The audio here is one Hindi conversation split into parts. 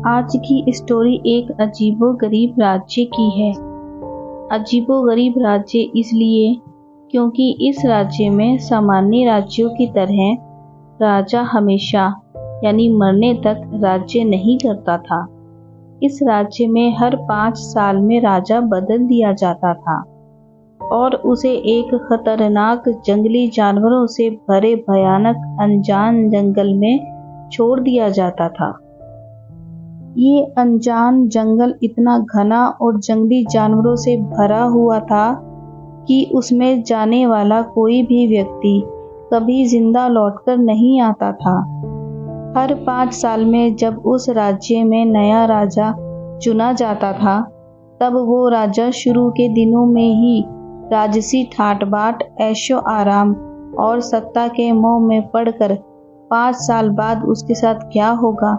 आज की स्टोरी एक अजीबोगरीब राज्य की है। अजीबोगरीब राज्य इसलिए क्योंकि इस राज्य में सामान्य राज्यों की तरह राजा हमेशा यानी मरने तक राज्य नहीं करता था। इस राज्य में हर 5 साल में राजा बदल दिया जाता था और उसे एक खतरनाक जंगली जानवरों से भरे भयानक अनजान जंगल में छोड़ दिया जाता था। ये अनजान जंगल इतना घना और जंगली जानवरों से भरा हुआ था कि उसमें जाने वाला कोई भी व्यक्ति कभी जिंदा लौटकर नहीं आता था। हर 5 साल में जब उस राज्य में नया राजा चुना जाता था, तब वो राजा शुरू के दिनों में ही राजसी ठाट-बाट, ऐशो आराम और सत्ता के मोह में पड़कर 5 साल बाद उसके साथ क्या होगा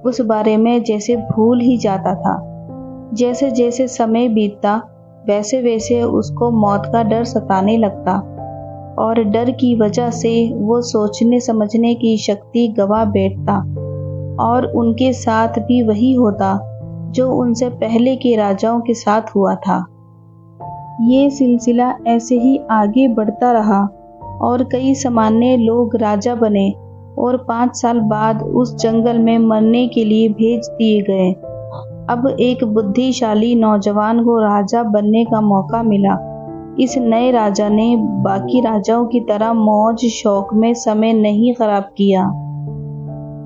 उस बारे में जैसे भूल ही जाता था। जैसे जैसे समय बीतता वैसे वैसे उसको मौत का डर सताने लगता और डर की वजह से वो सोचने समझने की शक्ति गवा बैठता और उनके साथ भी वही होता जो उनसे पहले के राजाओं के साथ हुआ था। ये सिलसिला ऐसे ही आगे बढ़ता रहा और कई सामान्य लोग राजा बने और 5 साल बाद उस जंगल में मरने के लिए भेज दिए गए। अब एक बुद्धिशाली नौजवान को राजा बनने का मौका मिला। इस नए राजा ने बाकी राजाओं की तरह मौज शौक में समय नहीं खराब किया।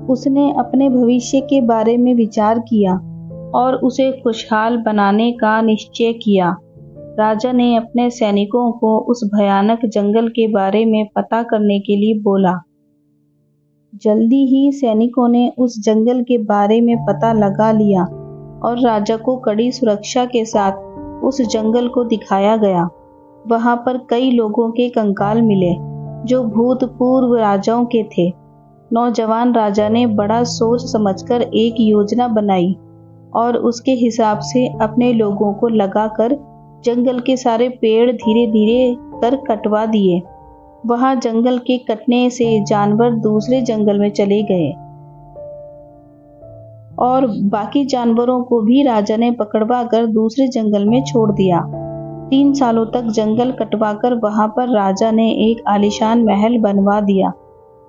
उसने अपने भविष्य के बारे में विचार किया और उसे खुशहाल बनाने का निश्चय किया। राजा ने अपने सैनिकों को उस भयानक जंगल के बारे में पता करने के लिए बोला। जल्दी ही सैनिकों ने उस जंगल के बारे में पता लगा लिया और राजा को कड़ी सुरक्षा के साथ उस जंगल को दिखाया गया। वहां पर कई लोगों के कंकाल मिले जो भूतपूर्व राजाओं के थे। नौजवान राजा ने बड़ा सोच समझकर एक योजना बनाई और उसके हिसाब से अपने लोगों को लगाकर जंगल के सारे पेड़ धीरे धीरे कर कटवा दिए। वहां जंगल के कटने से जानवर दूसरे जंगल में चले गए और बाकी जानवरों को भी राजा ने पकड़वा कर दूसरे जंगल में छोड़ दिया। 3 सालों तक जंगल कटवाकर वहां पर राजा ने एक आलीशान महल बनवा दिया।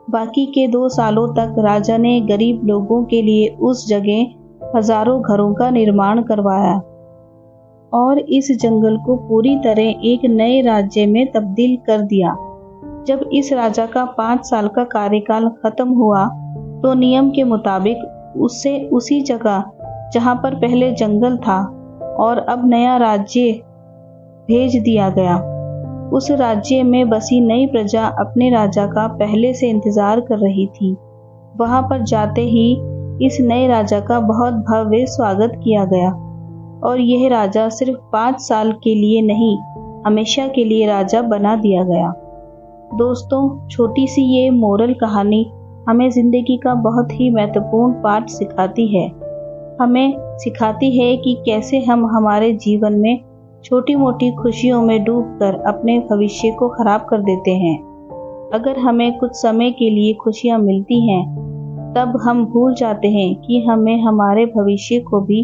बाकी के 2 सालों तक राजा ने गरीब लोगों के लिए उस जगह हजारों घरों का निर्माण करवाया और इस जंगल को पूरी तरह एक नए राज्य में तब्दील कर दिया। जब इस राजा का 5 साल का कार्यकाल खत्म हुआ तो नियम के मुताबिक उसे उसी जगह जहां पर पहले जंगल था और अब नया राज्य भेज दिया गया। उस राज्य में बसी नई प्रजा अपने राजा का पहले से इंतजार कर रही थी। वहां पर जाते ही इस नए राजा का बहुत भव्य स्वागत किया गया और यह राजा सिर्फ 5 साल के लिए नहीं, हमेशा के लिए राजा बना दिया गया। दोस्तों, छोटी सी ये मोरल कहानी हमें जिंदगी का बहुत ही महत्वपूर्ण पाठ सिखाती है। हमें सिखाती है कि कैसे हम हमारे जीवन में छोटी मोटी खुशियों में डूबकर अपने भविष्य को खराब कर देते हैं। अगर हमें कुछ समय के लिए खुशियां मिलती हैं, तब हम भूल जाते हैं कि हमें हमारे भविष्य को भी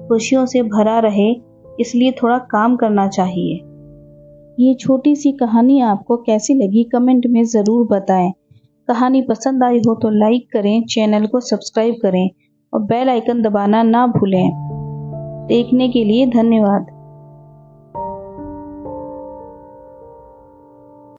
खुशियों से भरा रहे, इसलिए थोड़ा काम करना चाहिए। ये छोटी सी कहानी आपको कैसी लगी कमेंट में ज़रूर बताएं। कहानी पसंद आई हो तो लाइक करें, चैनल को सब्सक्राइब करें और बेल आइकन दबाना ना भूलें। देखने के लिए धन्यवाद।